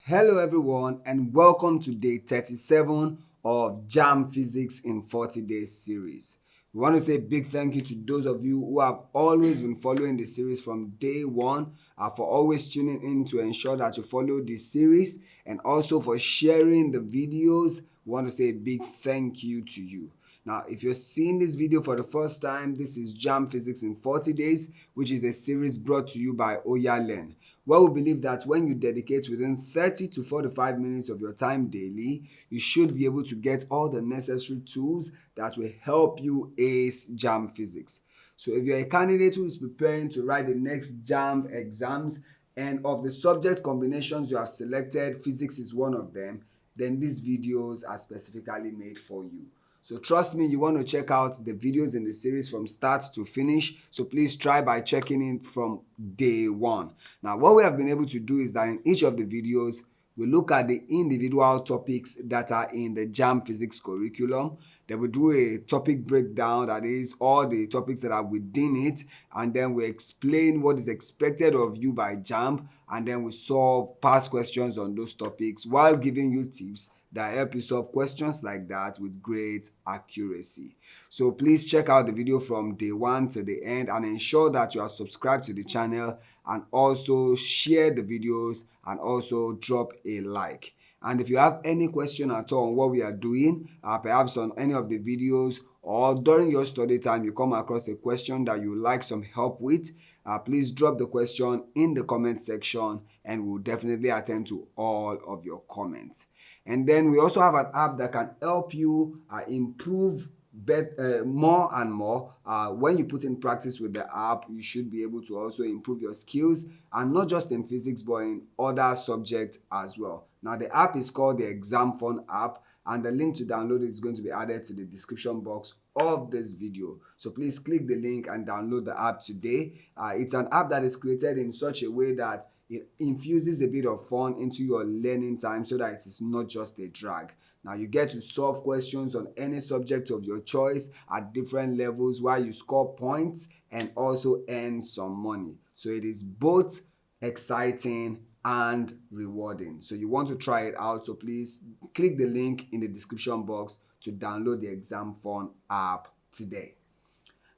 Hello everyone and welcome to day 37 of Jamb Physics in 40 Days series. We want to say a big thank you to those of you who have always been following the series from day one, for always tuning in to ensure that you follow this series, and also for sharing the videos. We want to say a big thank you to you. Now, if you're seeing this video for the first time, this is Jamb Physics in 40 Days, which is a series brought to you by Oyalen. Well, we believe that when you dedicate within 30 to 45 minutes of your time daily, you should be able to get all the necessary tools that will help you ace Jamb Physics. So if you're a candidate who is preparing to write the next Jamb exams, and of the subject combinations you have selected, physics is one of them, then these videos are specifically made for you. So trust me, you want to check out the videos in the series from start to finish. So please try by checking it from day one. Now, what we have been able to do is that in each of the videos, we look at the individual topics that are in the Jamb Physics curriculum. Then we do a topic breakdown, that is all the topics that are within it, and then we explain what is expected of you by Jamb, and then we solve past questions on those topics while giving you tips that help you solve questions like that with great accuracy. So please check out the video from day one to the end and ensure that you are subscribed to the channel, and also share the videos and also drop a like. And if you have any question at all on what we are doing, perhaps on any of the videos, or during your study time you come across a question that you like some help with, please drop the question in the comment section and we'll definitely attend to all of your comments. And then we also have an app that can help you improve more and more. When you put in practice with the app, you should be able to also improve your skills, and not just in physics but in other subjects as well. Now, the app is called the Exam Fun app, and the link to download is going to be added to the description box of this video. So please click the link and download the app today. It's an app that is created in such a way that it infuses a bit of fun into your learning time so that it is not just a drag. Now, you get to solve questions on any subject of your choice at different levels while you score points and also earn some money. So it is both exciting and rewarding. So you want to try it out. So please click the link in the description box to download the Exam Fun app today.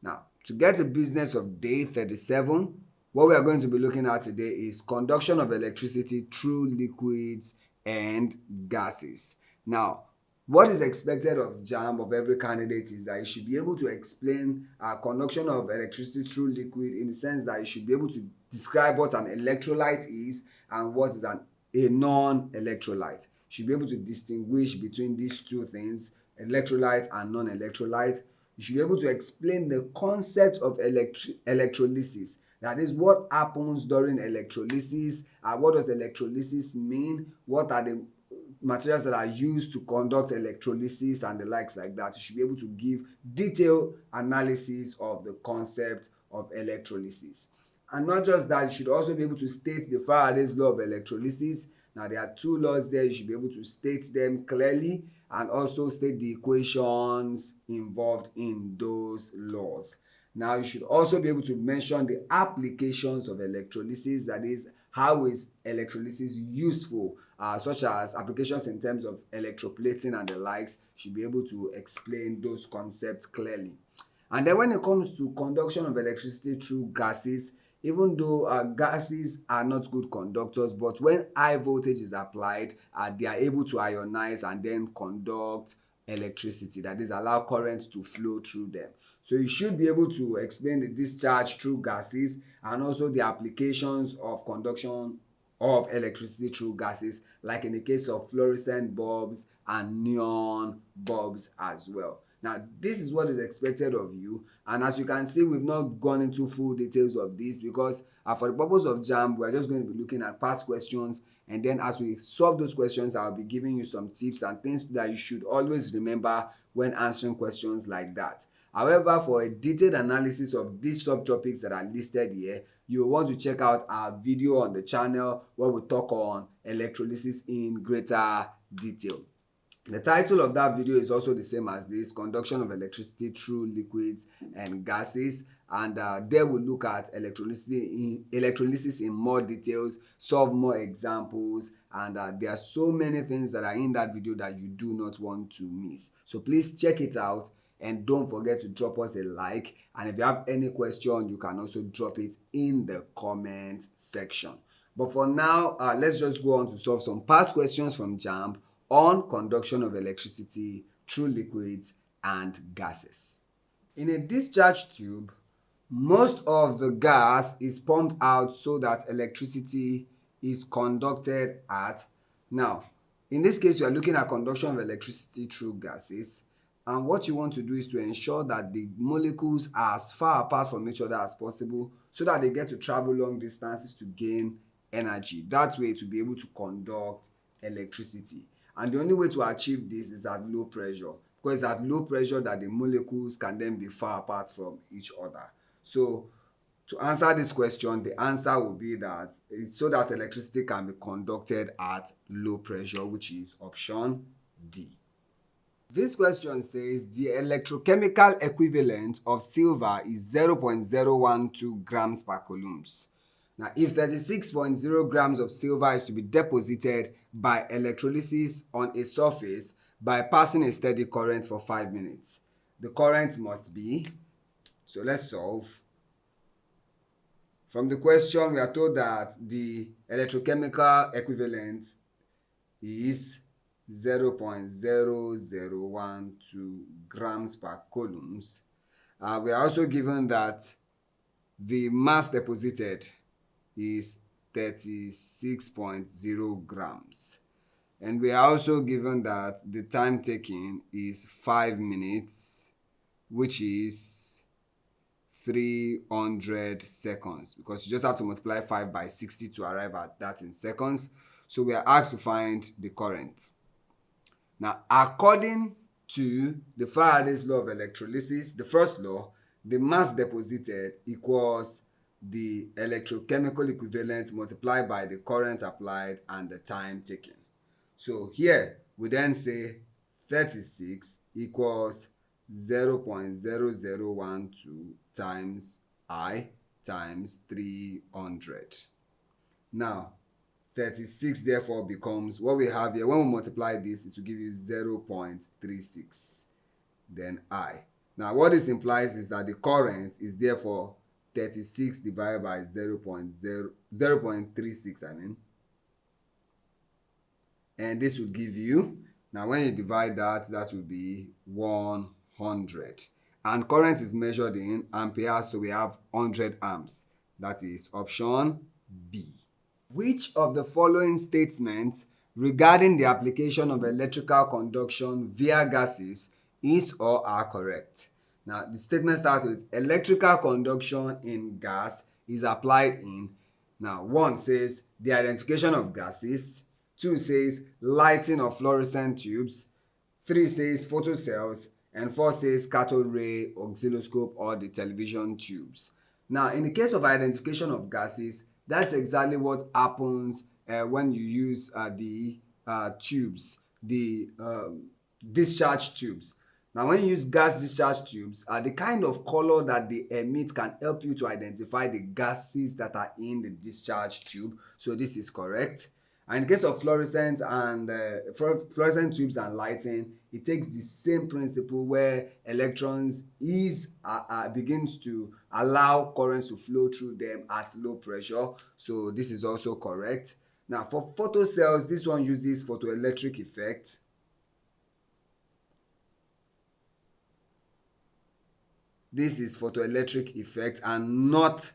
Now, to get a business of day 37, what we are going to be looking at today is conduction of electricity through liquids and gases. Now, what is expected of Jamb, of every candidate, is that you should be able to explain conduction of electricity through liquid, in the sense that you should be able to describe what an electrolyte is and what is a non-electrolyte. You should be able to distinguish between these two things, electrolyte and non-electrolyte. You should be able to explain the concept of electrolysis. That is, what happens during electrolysis, what does electrolysis mean, what are the materials that are used to conduct electrolysis and the likes like that. You should be able to give detailed analysis of the concept of electrolysis. And not just that, you should also be able to state the Faraday's law of electrolysis. Now, there are two laws there. You should be able to state them clearly and also state the equations involved in those laws. Now, you should also be able to mention the applications of electrolysis, that is, how is electrolysis useful, such as applications in terms of electroplating and the likes. You should be able to explain those concepts clearly. And then when it comes to conduction of electricity through gases, even though gases are not good conductors, but when high voltage is applied, they are able to ionize and then conduct electricity, that is, allow current to flow through them. So you should be able to explain the discharge through gases and also the applications of conduction of electricity through gases, like in the case of fluorescent bulbs and neon bulbs as well. Now, this is what is expected of you, and as you can see, we've not gone into full details of this because for the purpose of Jamb, we're just going to be looking at past questions, and then as we solve those questions, I'll be giving you some tips and things that you should always remember when answering questions like that. However, for a detailed analysis of these subtopics that are listed here, you will want to check out our video on the channel where we talk on electrolysis in greater detail. The title of that video is also the same as this: Conduction of Electricity Through Liquids and Gases. and there we'll look at electrolysis in more details, solve more examples, and there are so many things that are in that video that you do not want to miss. So please check it out, and don't forget to drop us a like, and if you have any question you can also drop it in the comment section. But for now, let's just go on to solve some past questions from Jamb on conduction of electricity through liquids and gases. In a discharge tube, most of the gas is pumped out so that electricity is conducted at. Now, in this case, we are looking at conduction of electricity through gases. And what you want to do is to ensure that the molecules are as far apart from each other as possible so that they get to travel long distances to gain energy. That way, to be able to conduct electricity. And the only way to achieve this is at low pressure, because at low pressure that the molecules can then be far apart from each other. So to answer this question, the answer will be that it's so that electricity can be conducted at low pressure, which is option D. This question says the electrochemical equivalent of silver is 0.012 grams per coulombs. Now, if 36.0 grams of silver is to be deposited by electrolysis on a surface by passing a steady current for 5 minutes, the current must be, so let's solve. From the question, we are told that the electrochemical equivalent is 0.0012 grams per coulombs. We are also given that the mass deposited is 36.0 grams. And we are also given that the time taken is 5 minutes, which is 300 seconds, because you just have to multiply 5 by 60 to arrive at that in seconds. So we are asked to find the current. Now, according to the Faraday's law of electrolysis, the first law, the mass deposited equals the electrochemical equivalent multiplied by the current applied and the time taken. So here we then say 36 equals 0.0012 times I times 300. Now, 36 therefore becomes, what we have here, when we multiply this, it will give you 0.36, then I. Now, what this implies is that the current is therefore 36 divided by 0.36, and this will give you, now when you divide that, that will be 100. And current is measured in amperes, so we have 100 amps. That is option B. Which of the following statements regarding the application of electrical conduction via gases is or are correct? Now, the statement starts with electrical conduction in gas is applied in. Now, 1 says the identification of gases. 2 says lighting of fluorescent tubes. 3 says photocells. And 4 says cathode ray oscilloscope or the television tubes. Now, in the case of identification of gases, that's exactly what happens when you use the tubes, the discharge tubes. Now, when you use gas discharge tubes, the kind of color that they emit can help you to identify the gases that are in the discharge tube. So this is correct. And in case of fluorescent tubes and lighting, it takes the same principle where electrons begins to allow currents to flow through them at low pressure. So this is also correct. Now, for photocells, this one uses photoelectric effect. This is photoelectric effect and not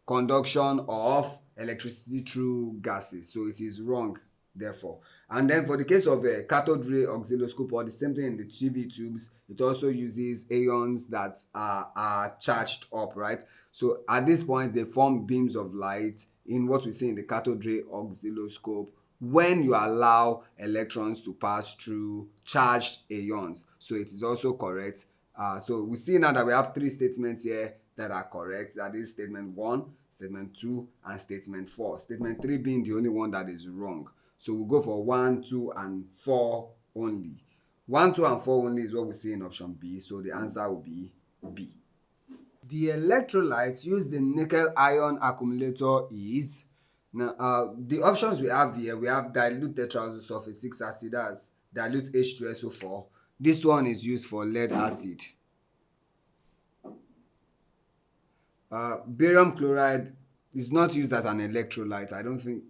conduction of electricity through gases. So it is wrong, therefore. And then for the case of a cathode ray oscilloscope, or the same thing in the TV tubes, it also uses ions that are charged up, right? So at this point, they form beams of light in what we see in the cathode ray oscilloscope when you allow electrons to pass through charged ions. So it is also correct. So we see now that we have 3 statements here that are correct. That is statement 1, statement 2, and statement 4. Statement 3 being the only one that is wrong. So we'll go for 1, 2, and 4 only. 1, 2, and 4 only is what we see in option B. So the answer will be B. The electrolyte used in nickel ion accumulator is, now the options we have here, we have dilute tetraoxosulfate 6 acid, as dilute H2SO4. This one is used for lead acid. Barium chloride is not used as an electrolyte. I don't think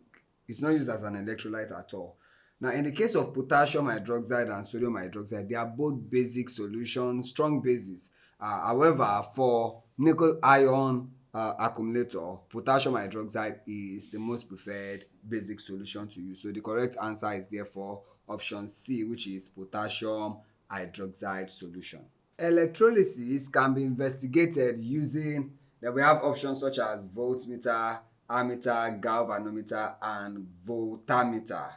it's not used as an electrolyte at all. Now, in the case of potassium hydroxide and sodium hydroxide, they are both basic solutions, strong bases. However, for nickel ion accumulator, potassium hydroxide is the most preferred basic solution to use. So the correct answer is therefore option C, which is potassium hydroxide solution. Electrolysis can be investigated using, that we have options such as voltmeter, ammeter, galvanometer, and voltammeter.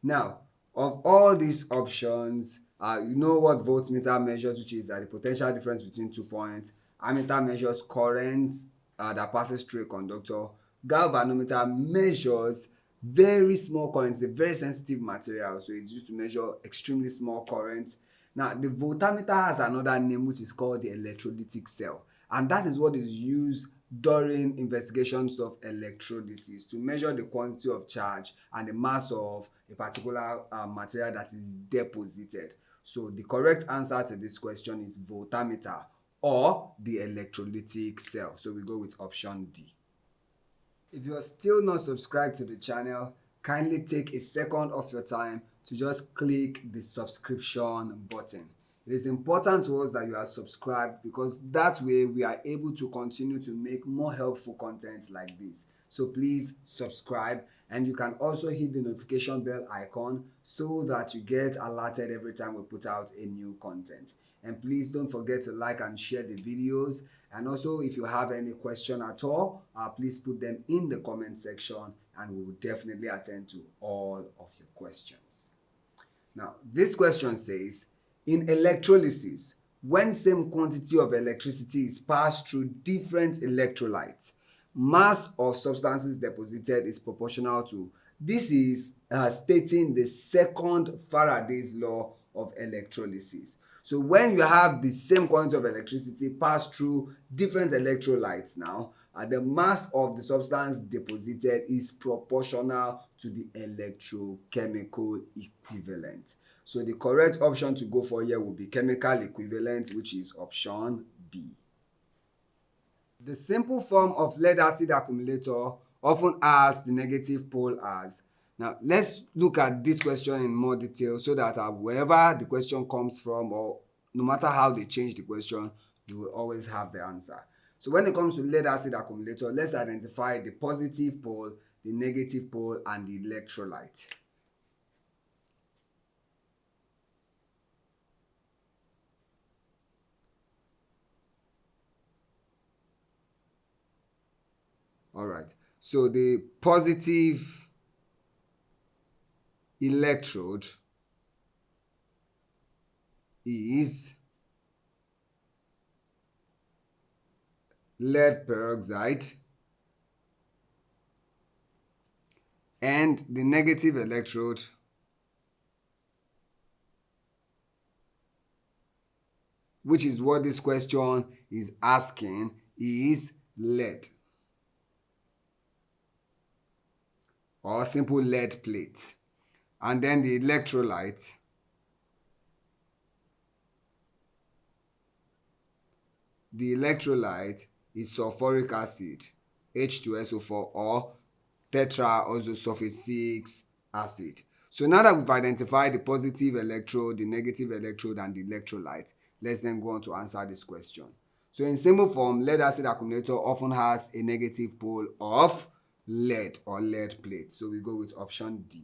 Now, of all these options, you know what voltmeter measures, which is the potential difference between 2 points. Ammeter measures current that passes through a conductor. Galvanometer measures very small currents, a very sensitive material, so it's used to measure extremely small currents. Now, the voltammeter has another name, which is called the electrolytic cell, and that is what is used during investigations of electrolysis to measure the quantity of charge and the mass of a particular material that is deposited. So the correct answer to this question is voltammeter or the electrolytic cell. So we go with option D. If you are still not subscribed to the channel, kindly take a second of your time to just click the subscription button. It is important to us that you are subscribed, because that way we are able to continue to make more helpful content like this. So please subscribe, and you can also hit the notification bell icon so that you get alerted every time we put out a new content. And please don't forget to like and share the videos. And also, if you have any question at all, please put them in the comment section and we will definitely attend to all of your questions. Now, this question says, in electrolysis, when same quantity of electricity is passed through different electrolytes, mass of substances deposited is proportional to. This is stating the second Faraday's law of electrolysis. So when you have the same quantity of electricity passed through different electrolytes now, the mass of the substance deposited is proportional to the electrochemical equivalent. So the correct option to go for here will be chemical equivalent, which is option B. The simple form of lead acid accumulator often has the negative pole as. Now, let's look at this question in more detail so that wherever the question comes from, or no matter how they change the question, you will always have the answer. So when it comes to lead acid accumulator, let's identify the positive pole, the negative pole, and the electrolyte. All right, so the positive electrode is lead peroxide, and the negative electrode which is what this question is asking, is lead or simple lead plate. And then the electrolyte is sulfuric acid, H2SO4, or tetraoxosulfate 6 acid. So now that we've identified the positive electrode, the negative electrode, and the electrolyte, let's then go on to answer this question. So in simple form, lead acid accumulator often has a negative pole of lead or lead plate. So we go with option D.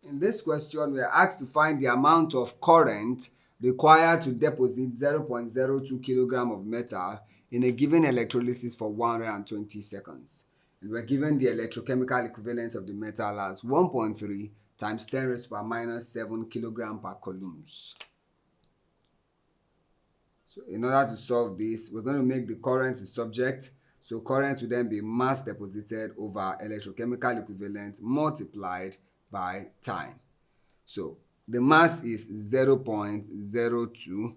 In this question, we are asked to find the amount of current required to deposit 0.02 kilogram of metal in a given electrolysis for 120 seconds. And we're given the electrochemical equivalent of the metal as 1.3 times 10 raised to the power minus 7 kilogram per coulombs. So in order to solve this, we're going to make the current the subject. So current will then be mass deposited over electrochemical equivalent multiplied by time. So the mass is 0.02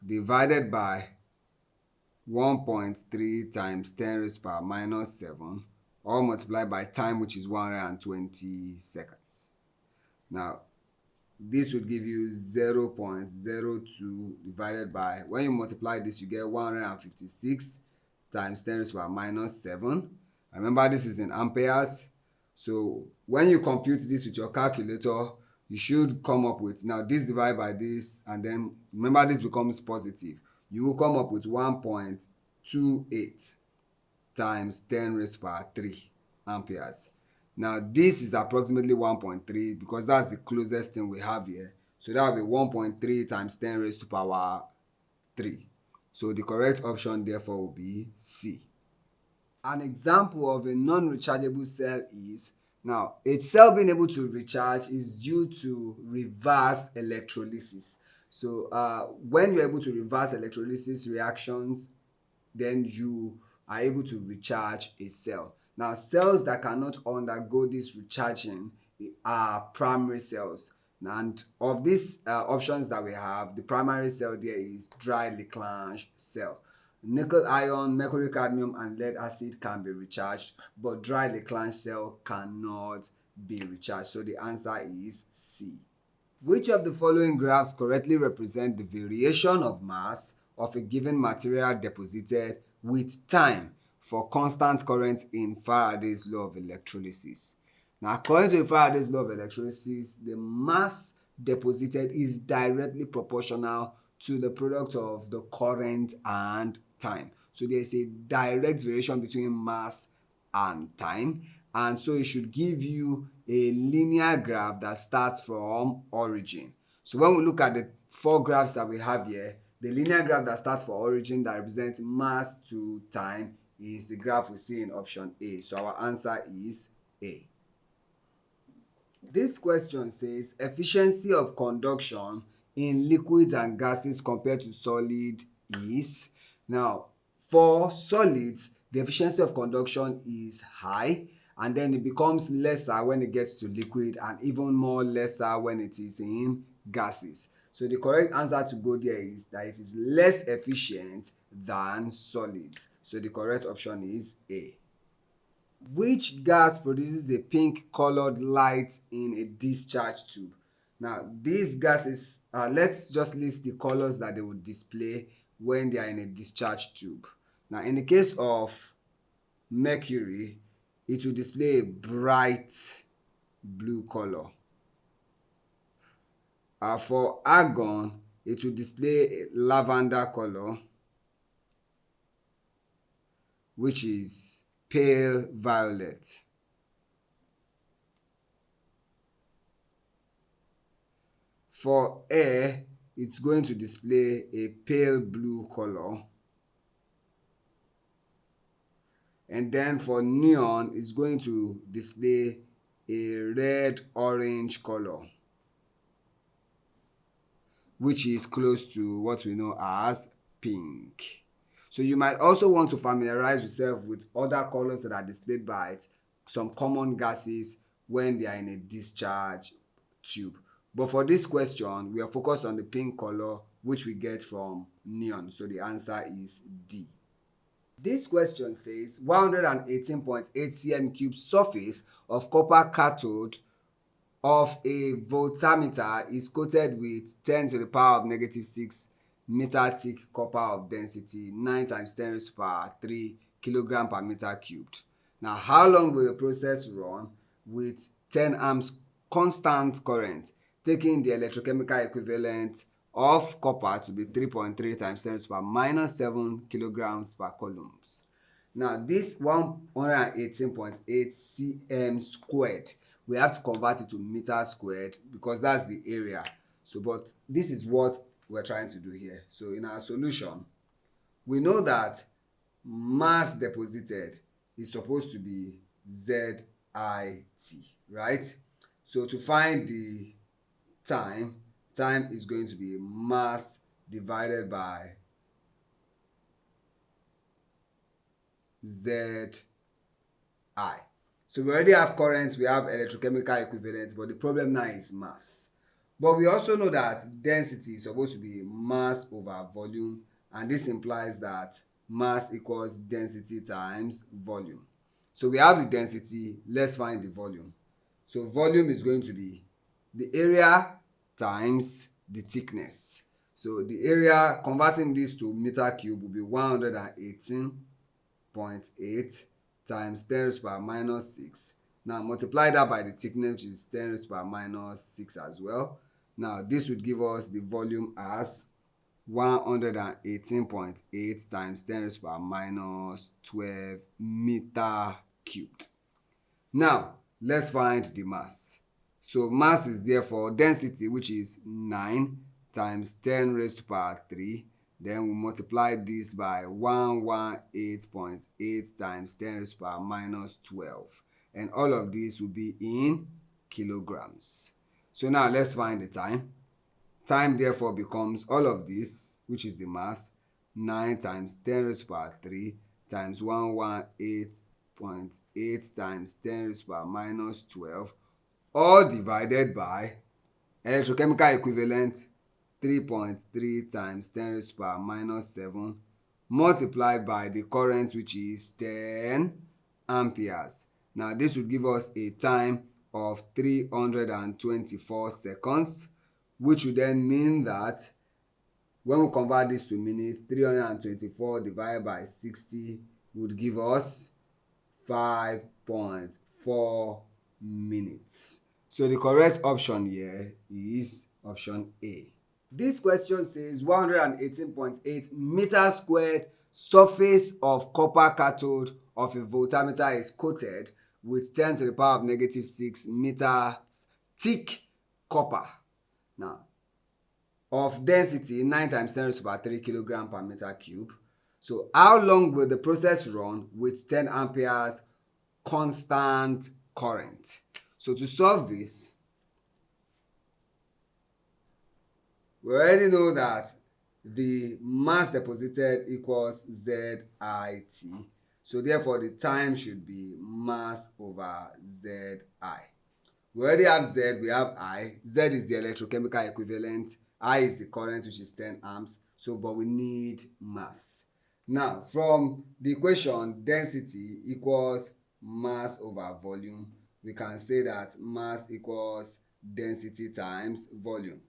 divided by 1.3 times 10 raised to power minus 7, all multiplied by time, which is 120 seconds. Now, this would give you 0.02 divided by, when you multiply this, you get 156 times 10 raised to power minus 7. Remember, this is in amperes. So when you compute this with your calculator, you should come up with, now this divided by this, and then remember this becomes positive. You will come up with 1.28 times 10 raised to power 3 amperes. Now this is approximately 1.3 because that's the closest thing we have here. So that will be 1.3 times 10 raised to power 3. So the correct option therefore will be C. An example of a non-rechargeable cell is, now a cell being able to recharge is due to reverse electrolysis. So when you're able to reverse electrolysis reactions, then you are able to recharge a cell. Now cells that cannot undergo this recharging are primary cells. And of these options that we have, the primary cell there is dry Leclanche cell. Nickel ion, mercury cadmium, and lead acid can be recharged, but dry Leclanche cell cannot be recharged. So the answer is C. Which of the following graphs correctly represent the variation of mass of a given material deposited with time for constant current in Faraday's law of electrolysis? Now, according to Faraday's law of electrolysis, the mass deposited is directly proportional to the product of the current and time. So there is a direct variation between mass and time, and so it should give you a linear graph that starts from origin. So when we look at the 4 graphs that we have here, the linear graph that starts for origin that represents mass to time is the graph we see in option A. So our answer is A. This question says efficiency of conduction in liquids and gases compared to solid is. Now, for solids, the efficiency of conduction is high, and then it becomes lesser when it gets to liquid, and even more lesser when it is in gases. So the correct answer to go there is that it is less efficient than solids. So the correct option is A. Which gas produces a pink colored light in a discharge tube? Now, these gases, let's just list the colors that they would display when they are in a discharge tube. Now, in the case of mercury, it will display a bright blue color. For argon, it will display a lavender color, which is pale violet. For air, it's going to display a pale blue color. And then for neon, it's going to display a red-orange color, which is close to what we know as pink. So you might also want to familiarize yourself with other colors that are displayed by some common gases when they are in a discharge tube. But for this question, we are focused on the pink color, which we get from neon. So the answer is D. This question says 118.8 cm cube surface of copper cathode of a voltameter is coated with 10 to the power of negative 6 meter thick copper of density 9 times 10 raised to power 3 kilogram per meter cubed. Now, how long will the process run with 10 amps constant current, taking the electrochemical equivalent of copper to be 3.3 times 10 raised to power minus 7 kilograms per coulombs? Now, this 118.8 cm squared, we have to convert it to meter squared because that's the area. So, but this is what we're trying to do here. So in our solution, we know that mass deposited is supposed to be ZIT, right? So to find the time is going to be mass divided by ZI. So we already have current, we have electrochemical equivalent, but the problem now is mass. But we also know that density is supposed to be mass over volume, and this implies that mass equals density times volume. So we have the density, let's find the volume. So volume is going to be the area times the thickness. So the area, converting this to meter cube, will be 118.8 times 10 raised to the power minus 6. Now multiply that by the thickness, which is 10 raised to the power minus 6 as well. Now this would give us the volume as 118.8 times 10 raised to the power minus 12 meter cubed. Now let's find the mass. So mass is therefore density, which is 9 times 10 raised to the power 3. Then we multiply this by 118.8 times 10 raised to the power minus 12. And all of this will be in kilograms. So now let's find the time. Time therefore becomes all of this, which is the mass, 9 times 10 raised to the power 3 times 118.8 times 10 raised to the power minus 12, all divided by electrochemical equivalent 3.3 times 10 raised to the power minus 7 multiplied by the current, which is 10 amperes. Now this will give us a time of 324 seconds, which would then mean that when we convert this to minutes, 324 divided by 60 would give us 5.4 minutes. So the correct option here is option A. This question says 118.8 meters squared surface of copper cathode of a voltmeter is coated with 10 to the power of negative 6 meters thick copper. Now, of density 9 times 10 raised to the power 3 kilogram per meter cube. So how long will the process run with 10 amperes constant current? So to solve this, we already know that the mass deposited equals ZIT. So therefore the time should be mass over ZI. We already have Z, we have I. Z is the electrochemical equivalent. I is the current, which is 10 amps. So, but we need mass. Now, from the equation density equals mass over volume, we can say that mass equals density times volume.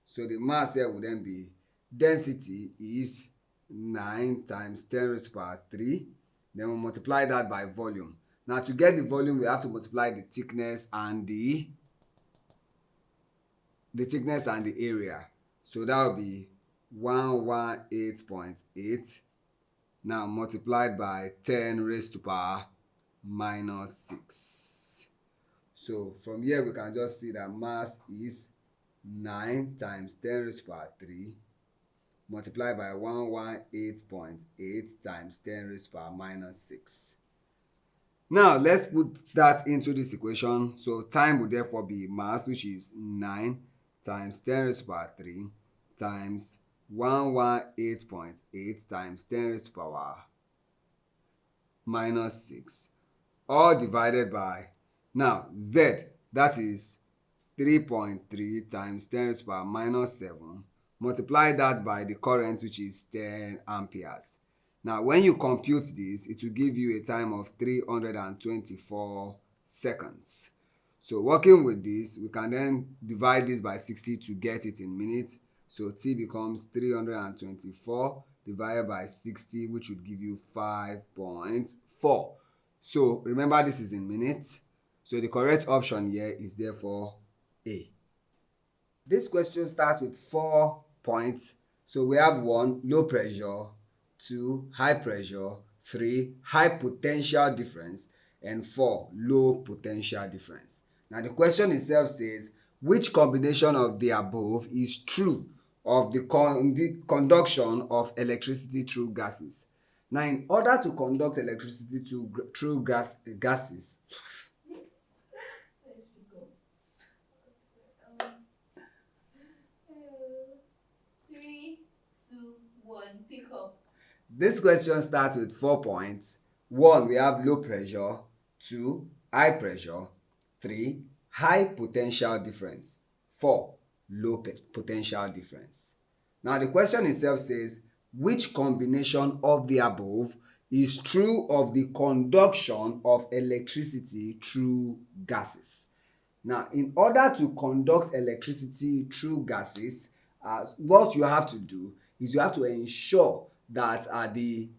So the mass here would then be density is 9 times 10 raised to the power 3. Then we multiply that by volume. Now to get the volume, we have to multiply the thickness and the area. So that will be 118.8 now multiplied by 10 raised to the power minus 6. So from here we can just see that mass is 9 times 10 raised to the power 3 multiplied by 118.8 times 10 raised to the power minus 6. Now let's put that into this equation. So time will therefore be mass, which is 9 times 10 raised to the power 3 times 118.8 times 10 raised to the power minus 6, all divided by, now Z, that is 3.3 times 10 raised to the power minus 7. Multiply that by the current, which is 10 amperes. Now when you compute this, it will give you a time of 324 seconds. So working with this, we can then divide this by 60 to get it in minutes. So T becomes 324 divided by 60, which would give you 5.4. So remember, this is in minutes. So the correct option here is therefore A. This question starts with 4 points. So we have 1, low pressure, 2, high pressure, 3, high potential difference, and 4, low potential difference. Now the question itself says, which combination of the above is true of the conduction of electricity through gases? Now in order to conduct electricity through gases, 3, 2, 1, pick up. This question starts with 4 points. 1, we have low pressure. 2, high pressure. 3, high potential difference. 4, low potential difference. Now the question itself says, Which combination of the above is true of the conduction of electricity through gases? Now, in order to conduct electricity through gases, what you have to do is you have to ensure that the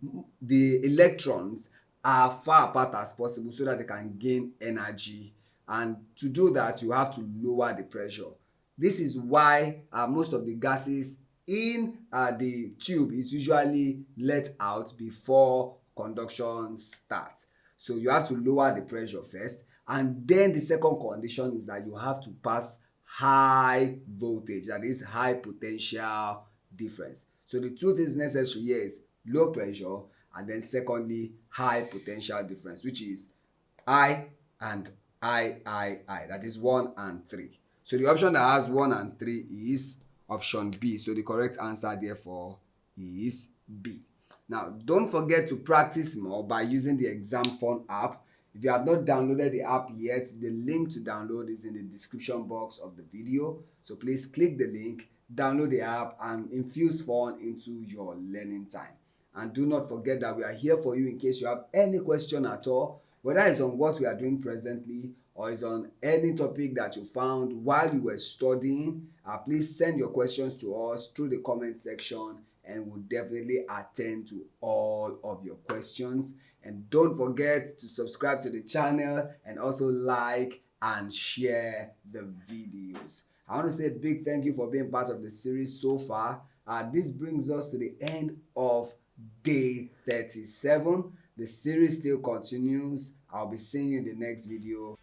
electrons are far apart as possible so that they can gain energy. And to do that, you have to lower the pressure. This is why most of the gases in the tube is usually let out before conduction starts. So you have to lower the pressure first, and then the second condition is that you have to pass high voltage, that is high potential difference. So the two things necessary here is low pressure and then secondly high potential difference, which is I and I. That is 1 and 3. So the option that has 1 and 3 is option B. So the correct answer therefore is B. Now, don't forget to practice more by using the Exam Fund app. If you have not downloaded the app yet, the link to download is in the description box of the video. So please click the link, download the app, and infuse fun into your learning time. And do not forget that we are here for you in case you have any question at all, whether it's on what we are doing presently or it's on any topic that you found while you were studying. Please send your questions to us through the comment section and we'll definitely attend to all of your questions. And don't forget to subscribe to the channel and also like and share the videos. I want to say a big thank you for being part of the series so far. This brings us to the end of day 37. The series still continues. I'll be seeing you in the next video.